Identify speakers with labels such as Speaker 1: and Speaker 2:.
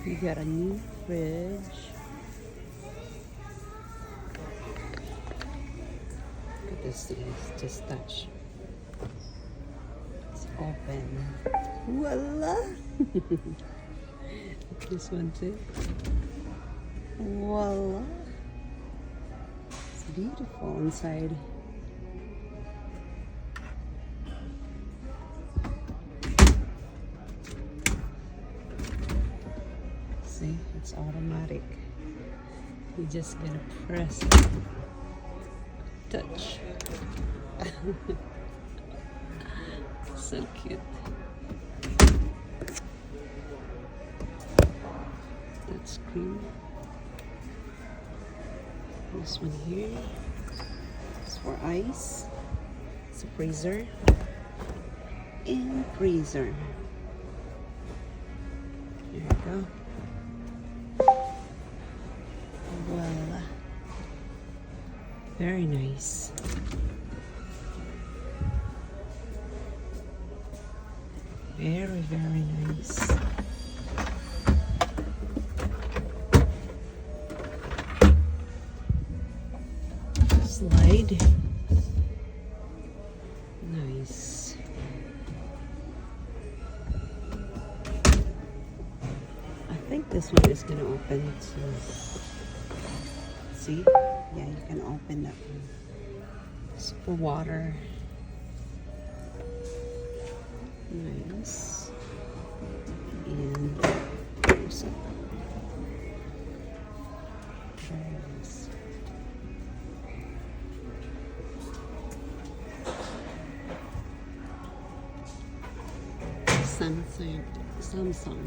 Speaker 1: You got a new fridge. Look at this thing, just touch. It's open. Voila! This one too. Voila! It's beautiful inside. See, it's automatic. You're just gonna press it. Touch. So cute. Touch screen. This one here is for ice. It's a freezer. And freezer. There you go. Voila. Very nice. Very, very nice. Slide. Nice. I think this one is going to open too. See? Yeah, you can open that one. It's for water. Nice. And there's a very nice. Samsung.